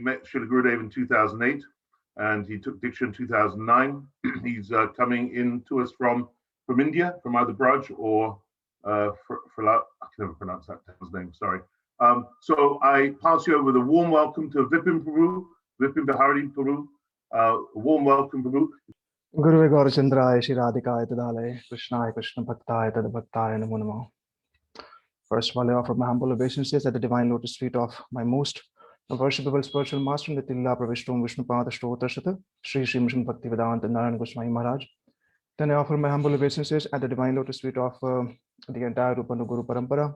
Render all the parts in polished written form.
met Srila Gurudeva in 2008 and he took Diksha in 2009. He's coming in to us from India, from either Braj or I can never pronounce that name, sorry. So I pass you over with a warm welcome to Vipin Prabhu, Vipin Bihari Prabhu. Warm welcome, Prabhu. Guru Gaurachandraya Shri Radhikaya Tadalaya Krishnaya Krishna Bhaktaya Tadabhaktaya Namo Namo. First of all, I offer my humble obeisances at the divine lotus feet of my most worshipable spiritual master, Nitilla Pravishtum Vishnupada Shtotrashata, Sri Sriman Bhakti Vedanta Narayan Goswami Maharaj. Then I offer my humble obeisances at the divine lotus feet of the entire Rupanu Guru Parampara,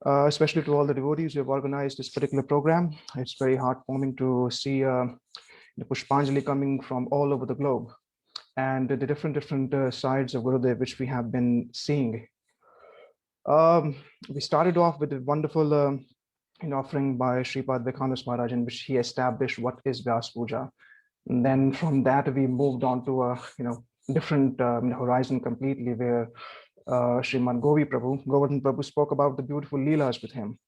especially to all the devotees who have organized this particular program. It's very heartwarming to see the Pushpanjali coming from all over the globe and the different sides of Gurudev which we have been seeing. We started off with a wonderful offering by Sripad Vikhanas Maharaj, in which he established what is Vyas Puja. And then from that we moved on to a different horizon completely, where Sriman Govardhan Prabhu spoke about the beautiful Leelas with him.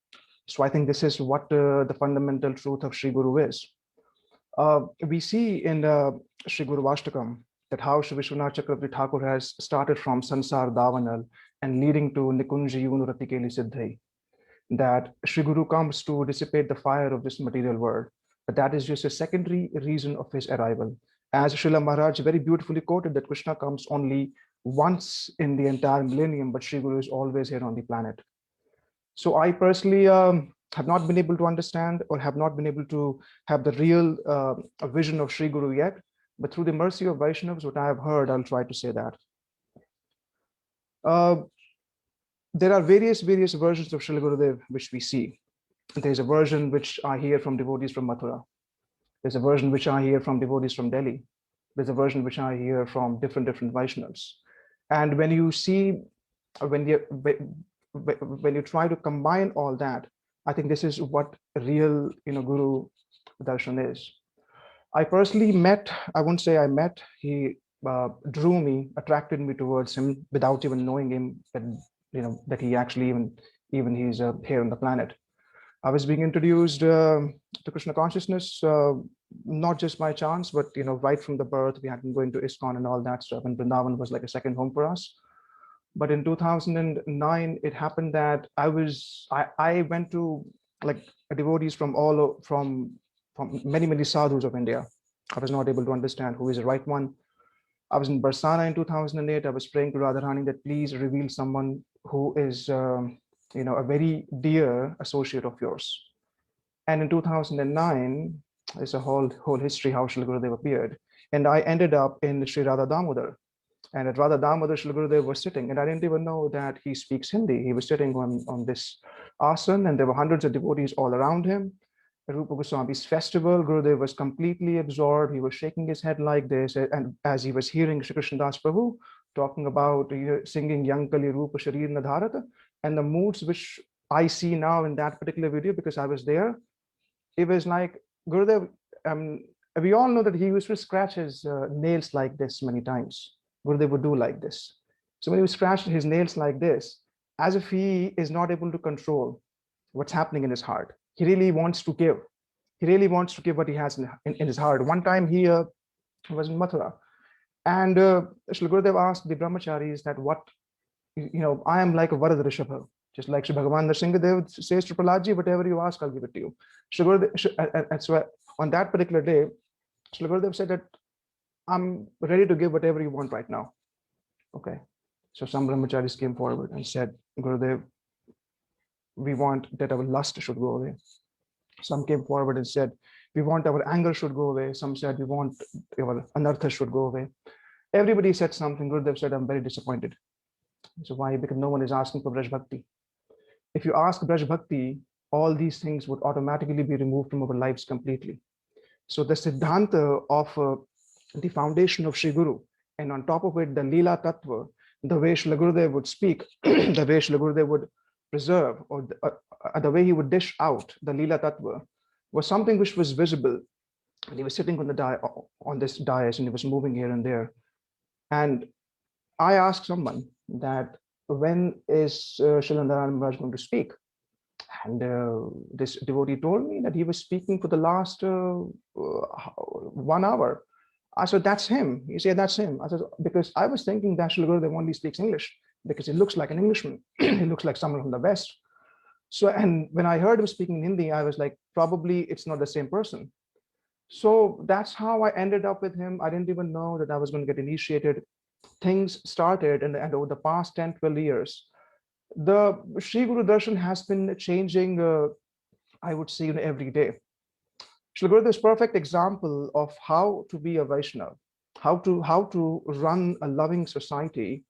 So I think this is what the fundamental truth of Sri Guru is. We see in Sri Guru Vashtakam that how Sri Vishwanath Chakravarti Thakur has started from Sansar Davanal and leading to Nikunji Yunurati Keli Siddhai, that Sri Guru comes to dissipate the fire of this material world. But that is just a secondary reason of his arrival. As Srila Maharaj very beautifully quoted, that Krishna comes only once in the entire millennium, but Sri Guru is always here on the planet. So I personally have not been able to understand or have not been able to have the real vision of Sri Guru yet, but through the mercy of Vaishnavas, what I have heard, I'll try to say that. There are various versions of Srila Gurudev which we see. There's a version which I hear from devotees from Mathura. There's a version which I hear from devotees from Delhi. There's a version which I hear from different Vaishnavas. And when you see, when you try to combine all that, I think this is what real Guru Darshan is. I personally met, I won't say I met, he drew me, attracted me towards him without even knowing him, that he actually even he's here on the planet. I was being introduced to Krishna consciousness, not just by chance, but right from the birth. We had been going to ISKCON and all that stuff, and Vrindavan was like a second home for us. But in 2009, it happened that I went to like devotees from many sadhus of India. I was not able to understand who is the right one. I was in Barsana in 2008. I was praying to Radharani that please reveal someone who is a very dear associate of yours. And in 2009, there's a whole history how Srila Gurudev appeared. And I ended up in Sri Radha Damodar. And at Radha Damodar, Srila Gurudev was sitting, and I didn't even know that he speaks Hindi. He was sitting on this asana, and there were hundreds of devotees all around him. At Rupa Goswami's festival, Gurudev was completely absorbed. He was shaking his head like this, and as he was hearing Shri Krishna Das Prabhu talking about singing Yankali Rupa Sharir Nadharata, and the moods which I see now in that particular video, because I was there, it was like Gurudev, we all know that he used to scratch his nails like this many times. Gurudev would do like this. So when he was scratching his nails like this, as if he is not able to control what's happening in his heart. He really wants to give. He really wants to give what he has in his heart. One time he was in Mathura, and Srila Gurudev asked the brahmacharis that I am like a Varad Rishabha, just like Sri Bhagavan Nrsimhadev says to Prahlad, whatever you ask, I'll give it to you. And so on that particular day, Srila Gurudev said that I'm ready to give whatever you want right now. Okay. So some brahmacharis came forward and said, Gurudev, we want that our lust should go away. Some came forward and said, we want our anger should go away. Some said, we want our anartha should go away. Everybody said something. Gurudev said, I'm very disappointed. So why? Because no one is asking for Braj Bhakti. If you ask Braj Bhakti, all these things would automatically be removed from our lives completely. So the Siddhanta of the foundation of Sri Guru, and on top of it, the Leela Tattva, the way Srila Gurudev would speak, the way Srila Gurudev would preserve, or the way he would dish out the Leela Tattva, was something which was visible. And he was sitting on this dais, and he was moving here and there. And I asked someone that when is Srila Narayana Maharaj going to speak? And this devotee told me that he was speaking for the last 1 hour. I said, that's him. He said, that's him. I said, because I was thinking that Srila Gurudev only speaks English because he looks like an Englishman. He looks like someone from the West. So, and when I heard him speaking Hindi, I was like, probably it's not the same person. So that's how I ended up with him. I didn't even know that I was going to get initiated. Things started, and over the past 10, 12 years, the Sri Guru Darshan has been changing, I would say, every day. Srila Gurudev is a perfect example of how to be a Vaishnava, how to run a loving society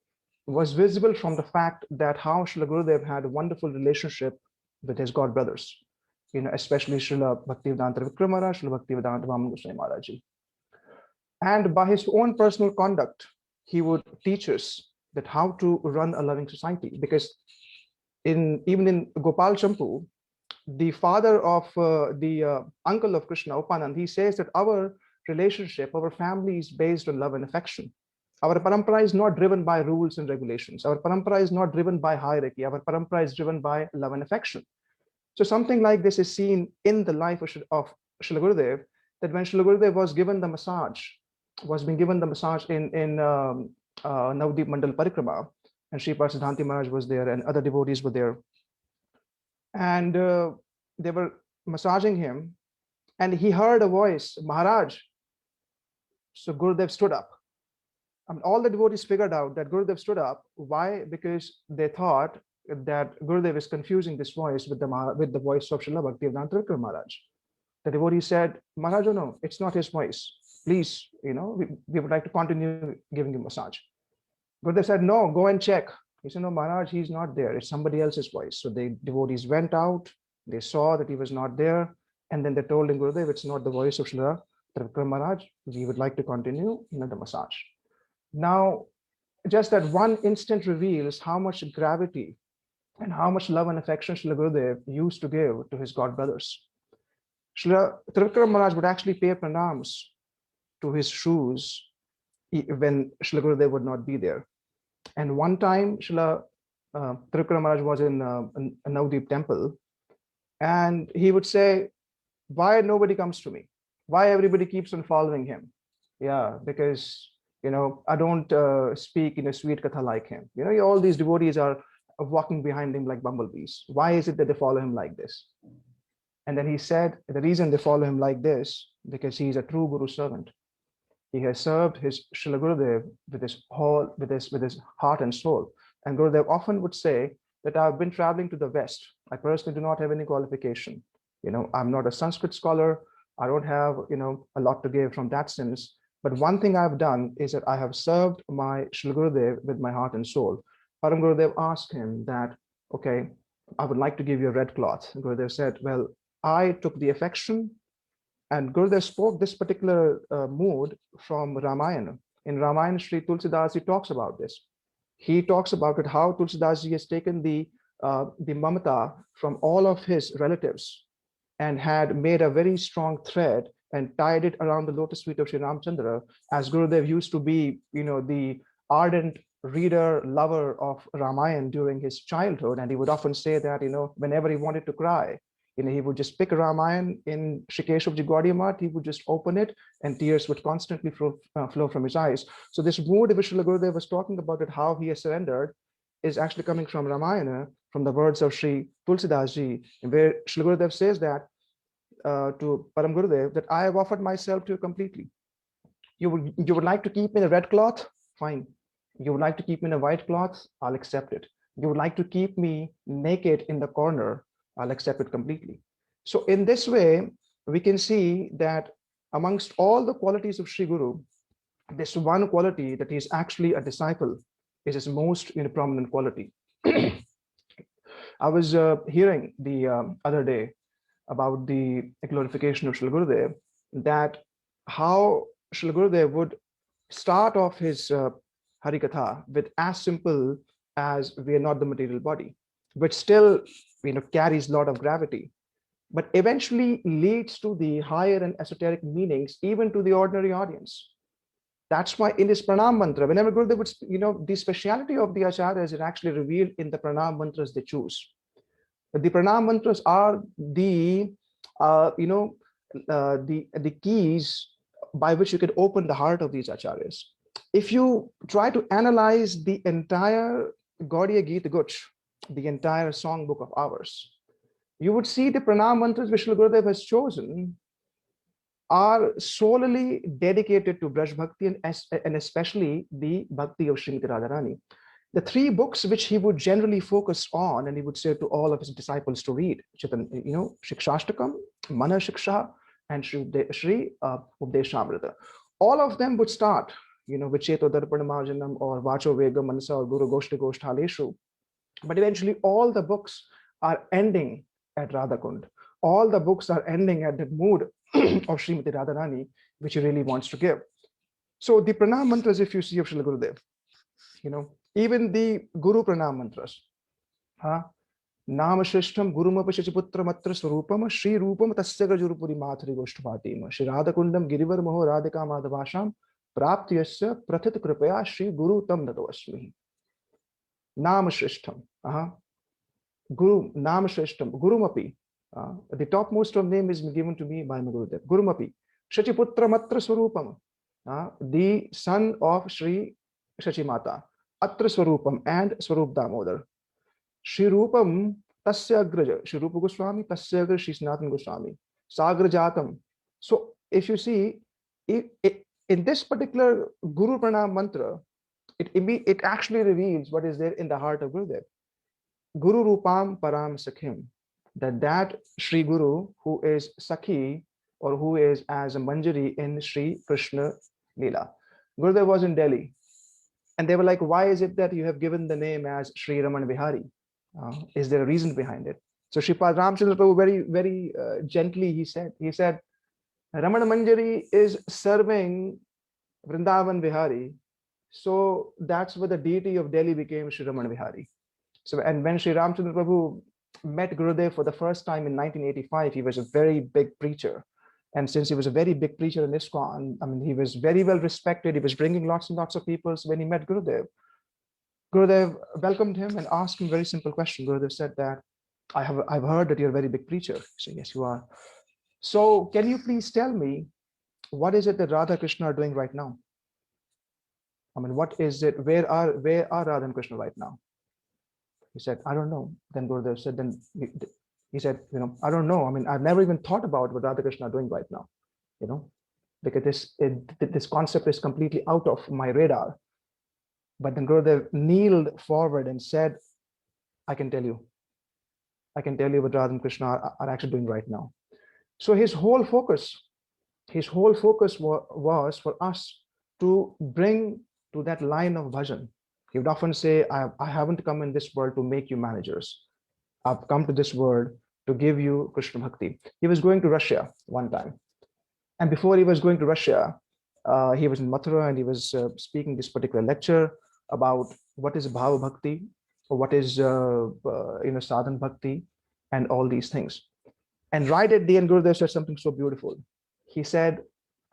was visible from the fact that how Srila Gurudev had a wonderful relationship with his god brothers, especially Srila Bhaktivedanta Vikramara, Srila Bhaktivedanta Vamana Maharaj. And by his own personal conduct, he would teach us that how to run a loving society. Because even in Gopal Champu, the father of the uncle of Krishna, Upanand, he says that our relationship, our family is based on love and affection. Our parampara is not driven by rules and regulations. Our parampara is not driven by hierarchy. Our parampara is driven by love and affection. So something like this is seen in the life of Srila Gurudev, that when Srila Gurudev was given the massage, in Navdeep Mandal Parikrama, and Sri Siddhanti Maharaj was there and other devotees were there. And they were massaging him, and he heard a voice, Maharaj. So Gurudev stood up. I mean, all the devotees figured out that Gurudev stood up. Why? Because they thought that Gurudev is confusing this voice with the voice of Srila Bhaktivedanta Vikram Maharaj. The devotee said, Maharaj, oh no, it's not his voice. Please, we would like to continue giving him massage. Gurudev said, no, go and check. He said, no, Maharaj, he's not there. It's somebody else's voice. So the devotees went out. They saw that he was not there. And then they told him, Gurudev, it's not the voice of Srila Vikram Maharaj. We would like to continue the massage. Now, just that one instant reveals how much gravity and how much love and affection Srila Gurudev used to give to his god brothers. Srila Trivikram Maharaj would actually pay pranams to his shoes when Srila Gurudev would not be there. And one time, Srila Trivikram Maharaj was in a Navdeep temple, and he would say, why nobody comes to me? Why everybody keeps on following him? Yeah, because I don't speak in a sweet katha like him. All these devotees are walking behind him like bumblebees. Why is it that they follow him like this? And then he said, the reason they follow him like this, because he is a true Guru servant. He has served his Srila Gurudev with his heart and soul. And Gurudev often would say that I've been traveling to the West. I personally do not have any qualification. I'm not a Sanskrit scholar. I don't have, a lot to give from that sense. But one thing I've done is that I have served my Srila Gurudev with my heart and soul. Param Gurudev asked him that, okay, I would like to give you a red cloth. Gurudev said, well, I took the affection, and Gurudev spoke this particular mood from Ramayana. In Ramayana, Sri Tulsidas talks about this. He talks about it, how Tulsidas has taken the mamata from all of his relatives and had made a very strong thread and tied it around the lotus feet of Sri Ramchandra, as Gurudev used to be, the ardent reader, lover of Ramayana during his childhood. And he would often say that, whenever he wanted to cry, he would just pick a Ramayana in Shri Keshavji Gaudiya Math, he would just open it and tears would constantly flow from his eyes. So this mood which Srila Gurudev was talking about, it, how he has surrendered, is actually coming from Ramayana, from the words of Sri Tulsidas ji, where Srila Gurudev says that to Param Gurudev, that I have offered myself to you completely. You would like to keep me in a red cloth? Fine. You would like to keep me in a white cloth? I'll accept it. You would like to keep me naked in the corner? I'll accept it completely. So in this way, we can see that amongst all the qualities of Sri Guru, this one quality, that he is actually a disciple, is his most prominent quality. I was hearing the other day about the glorification of Srila Gurudev, that how Srila Gurudev would start off his Harikatha with as simple as we are not the material body, which still carries a lot of gravity, but eventually leads to the higher and esoteric meanings even to the ordinary audience. That's why in this pranam mantra, whenever Gurudev would, the speciality of the acharyas is actually revealed in the pranam mantras they choose. The pranam mantras are the the keys by which you can open the heart of these acharyas. If you try to analyze the entire Gaudiya Gita Guch, the entire songbook of ours, you would see the pranam mantras which Srila Gurudeva has chosen are solely dedicated to Braj Bhakti and especially the Bhakti of Srimati Radharani. The three books which he would generally focus on, and he would say to all of his disciples to read, Shikshashtakam, Mana Shiksha, and Shri Updeshamrita. All of them would start, with Cheto Darpanamarjanam or Vacho Vega Manasa or Guru Goshti Goshthaleshu. But eventually all the books are ending at Radhakund. All the books are ending at the mood of Srimati Radharani, which he really wants to give. So the pranam mantras, if you see of Srila Gurudev, even the Guru pranam mantras, Nama Shrishtam Gurumapachachiputra Matra Swarupam Shri Rupam Tasyaga Jurupuri Mathuri Goshtvatima Shri Radhakundam Girivar Moho Radhika Madhavasham Praptyasya Prathit Kripaya Shri Guru Tam Natavasmi. Nama Shrishtam, Guru Nama Shrishtam, Gurumapi. The topmost of name is given to me by my Gurudev. Gurumapi, Shachiputra Matra Swarupam, the son of Shri Shachimata, Atra Swarupam and Swarup Damodar. Shri Rupam Tasya Agraja, Shri Rupa Goswami, Tasya Agraja, Shri Sanatana Goswami, Sagrajatam. So if you see, in this particular Guru Pranam mantra, it actually reveals what is there in the heart of Gurudev. Guru Rupam Param Sakhim. That Sri Guru, who is Sakhi, or who is as a Manjari in Sri Krishna Leela. Gurudev was in Delhi, and they were like, why is it that you have given the name as Sri Raman Bihari? Is there a reason behind it? So Sripad Ramchandra Prabhu very, very gently, he said, Raman Manjari is serving Vrindavan Bihari. So that's where the deity of Delhi became Sri Raman Bihari. So, and when Sri Ramchandra Prabhu met Gurudev for the first time in 1985, he was a very big preacher. And since he was a very big preacher in ISKCON, I mean, he was very well respected. He was bringing lots and lots of people. So when he met Gurudev, Gurudev welcomed him and asked him a very simple question. Gurudev said that, I've heard that you're a very big preacher. He said, yes, you are. So can you please tell me, what is it that Radha Krishna are doing right now? I mean, what is it? Where are Radha and Krishna right now? He said, I don't know. Then Gurudev said, he said, I don't know. I mean, I've never even thought about what Radha Krishna are doing right now, because this concept is completely out of my radar. But then Gurudev kneeled forward and said, I can tell you what Radha and Krishna are actually doing right now. So his whole focus was for us to bring to that line of bhajan. He would often say, I haven't come in this world to make you managers. I've come to this world to give you Krishna Bhakti. He was going to Russia one time. And before he was going to Russia, he was in Mathura and he was speaking this particular lecture about what is Bhava Bhakti, or what is Sadhan Bhakti, and all these things. And right at the end, Gurudev said something so beautiful. He said,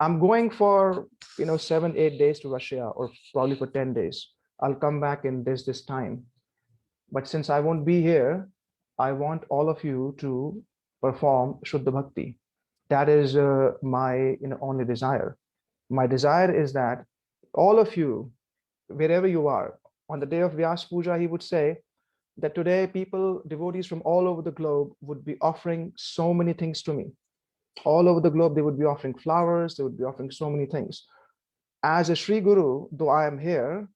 I'm going for 7-8 days to Russia, or probably for 10 days. I'll come back in this time. But since I won't be here, I want all of you to perform Shuddha Bhakti. That is my only desire. My desire is that all of you, wherever you are, on the day of Vyas Puja, he would say that today people, devotees from all over the globe would be offering so many things to me. All over the globe, they would be offering flowers, they would be offering so many things. As a Sri Guru, though I am here,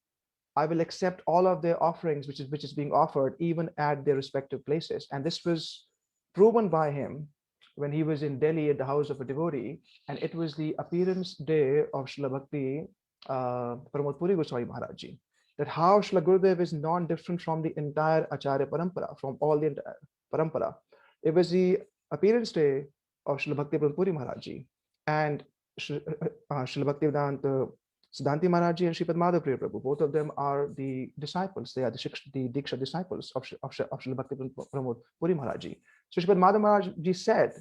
I will accept all of their offerings, which is being offered even at their respective places. And this was proven by him when he was in Delhi at the house of a devotee, and it was the appearance day of Srila Bhakti Pramod Puri Goswami Maharaj Ji. That how Srila Gurudev is non-different from the entire Acharya Parampara, from all the entire Parampara. It was the appearance day of Srila Bhakti Pramod Puri Maharaj Ji, and Srila Bhakti Vedanta Siddhanti Maharaj Ji and Sripad Madhav Priya Prabhu. Both of them are the disciples. They are the Diksha disciples of Srila Bhakti Pramod Puri Maharaj Ji. So Sripad Madhav Maharaj Ji said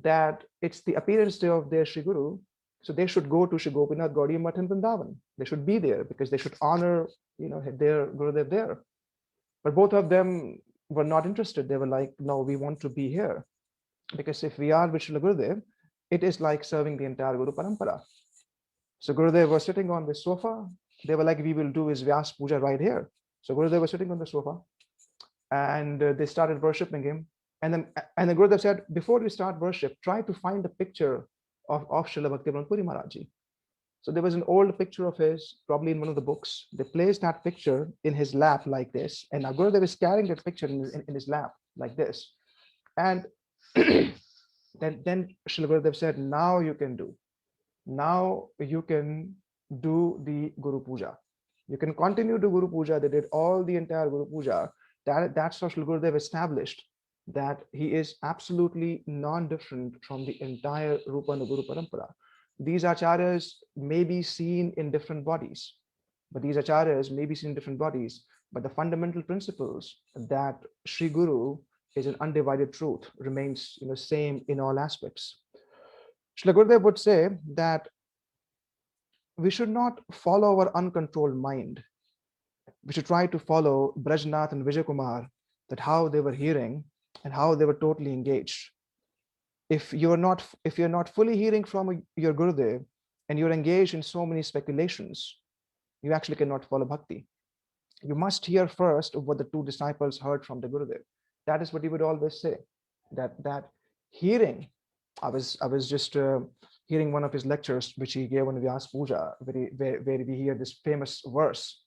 that it's the appearance day of their Sri Guru. So they should go to Sri Gopinath Gaudiya Math in Vrindavan. They should be there because they should honor, their Gurudev there. But both of them, were not interested. They were like, no, we want to be here. Because if we are with Srila Gurudev, it is like serving the entire Guru Parampara. So Gurudev was sitting on the sofa. They were like, we will do his Vyas Puja right here. So Gurudev was sitting on the sofa, and they started worshipping him. And then Gurudev said, before you start worship, try to find a picture of Srila Bhaktivinoda Puri Maharaj Ji. So there was an old picture of his, probably in one of the books. They placed that picture in his lap like this. And now Gurudev is carrying that picture in his lap like this. And then Srila Gurudev said, now you can do the Guru Puja. You can continue to Guru Puja. They did all the entire Guru Puja. That's how Srila Gurudev established that he is absolutely non-different from the entire Rupa and Guru Parampara. These acharyas may be seen in different bodies, but the fundamental principles that Sri Guru is an undivided truth remains same in all aspects. Srila Gurudev would say that we should not follow our uncontrolled mind. We should try to follow Brajnath and Vijay Kumar, that how they were hearing and how they were totally engaged. If you're not fully hearing from your Gurudev and you're engaged in so many speculations, you actually cannot follow bhakti. You must hear first what the two disciples heard from the Gurudev. That is what he would always say. That hearing. I was just hearing one of his lectures, which he gave on Vyas Puja, where we hear this famous verse.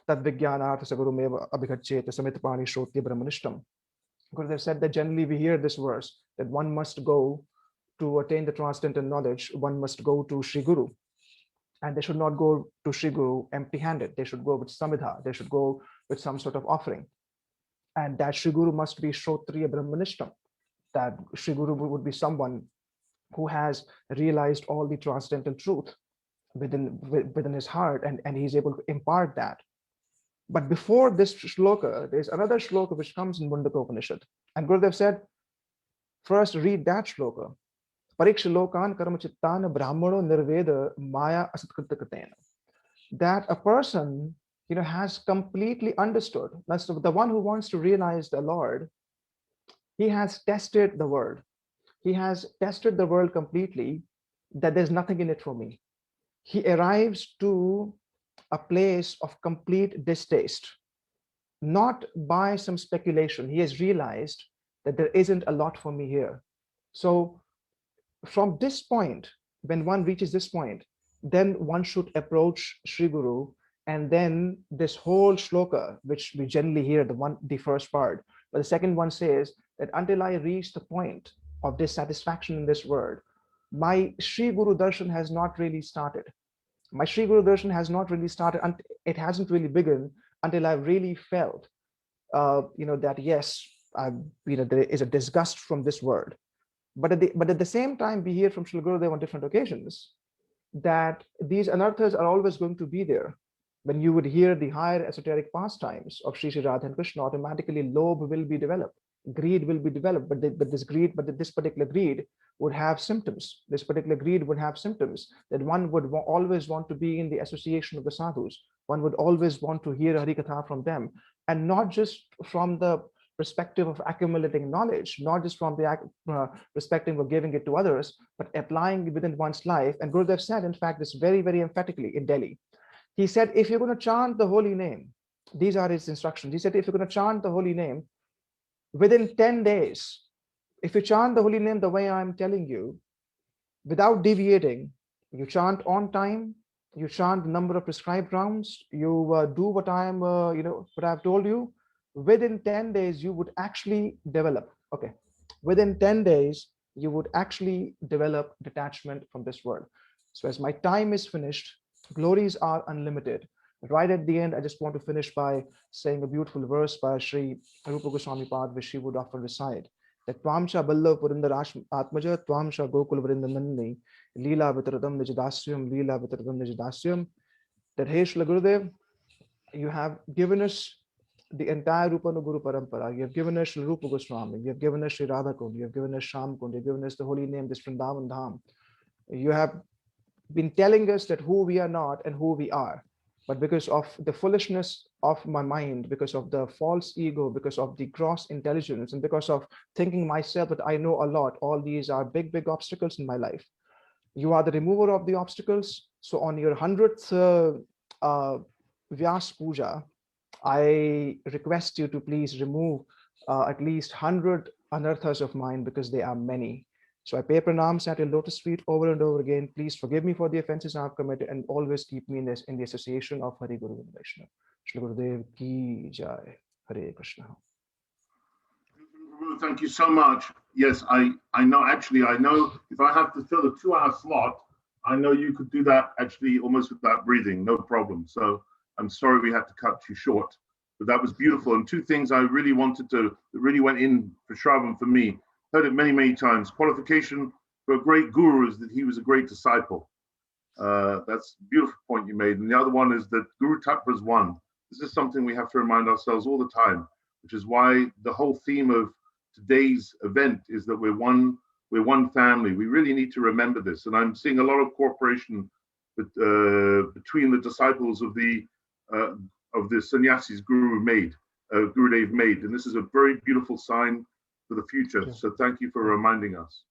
Tad Vijnanartha Sagurumeva Abhigaccheta Samitapani Shrotya Brahmanishtam. Gurudev said that generally we hear this verse, that one must go to attain the transcendental knowledge, one must go to Sri Guru. And they should not go to Sri Guru empty-handed. They should go with samidha. They should go with some sort of offering. And that Sri Guru must be Shrotriya Brahmanishtam. That Sri Guru would be someone who has realized all the transcendental truth within his heart, and he's able to impart that. But before this shloka, there's another shloka which comes in Mundaka Upanishad. And Gurudev said, first read that shloka. Parikshalokan karmachittan brahmano nirveda maya asatkritakatena. That a person has completely understood. That's the one who wants to realize the Lord. He has tested the world. He has tested the world completely, that there's nothing in it for me. He arrives to a place of complete distaste, not by some speculation. He has realized that there isn't a lot for me here. So from this point, when one reaches this point, then one should approach Sri Guru, and then this whole shloka, which we generally hear, the first part, but the second one says that until I reach the point of dissatisfaction in this world, my Sri Guru Darshan has not really started. My Sri Guru Darshan has not really started, and it hasn't really begun until I've really felt, that yes, there is a disgust from this world. But at the same time, we hear from Srila Gurudev on different occasions that these anarthas are always going to be there. When you would hear the higher esoteric pastimes of Sri Radha and Krishna, automatically lobe will be developed, greed will be developed. But this particular greed would have symptoms. This particular greed would have symptoms that one would always want to be in the association of the sadhus. One would always want to hear Harikatha from them, and not just from the perspective of accumulating knowledge, not just from the perspective of giving it to others, but applying it within one's life. And Gurudev said, in fact, this very, very emphatically in Delhi. He said, if you're going to chant the holy name, these are his instructions. He said, if you're going to chant the holy name, within 10 days, if you chant the holy name the way I'm telling you, without deviating, you chant on time, you chant the number of prescribed rounds, you do what what I've told you, within 10 days, you would actually develop. Okay. Within 10 days, you would actually develop detachment from this world. So as my time is finished, glories are unlimited. Right at the end, I just want to finish by saying a beautiful verse by Sri Rupa Goswami Pad, which she would often recite. That Twamsha Ballav Purindar Atmaja, Twamsha Gokul Vrindanandi, Leela Vitradam Nijadasyam, Leela Vitradam Nijadasyam. That hey Srila Gurudev, you have given us the entire Rupa Guru Parampara. You have given us Sri Rupa Goswami, you have given us Sri Radha Kund, you have given us Sham Kund, you have given us the holy name, this Vrindavan Dham. You have been telling us that who we are not and who we are. But because of the foolishness of my mind, because of the false ego, because of the gross intelligence, and because of thinking myself that I know a lot, all these are big, big obstacles in my life. You are the remover of the obstacles. So on your 100th Vyas Puja, I request you to please remove at least 100 anarthas of mine, because they are many. So I pay pranams at your lotus feet over and over again. Please forgive me for the offenses I have committed, and always keep me in this, in the association of Hari Guru and Vaishnava. Srila Gurudeva ki jai. Hare Krishna. Thank you so much. Yes, I know, actually, I know if I have to fill a 2-hour slot, I know you could do that actually almost without breathing, no problem. So I'm sorry we had to cut you short, but that was beautiful. And 2 things I really wanted to, that really went in for Shravan for me, heard it many, many times. Qualification for a great guru is that he was a great disciple. That's a beautiful point you made. And the other one is that Guru Tattva is one. This is something we have to remind ourselves all the time, which is why the whole theme of today's event is that we're one family. We really need to remember this. And I'm seeing a lot of cooperation between the disciples of the sannyasis Gurudev made. And this is a very beautiful sign for the future. So thank you for reminding us.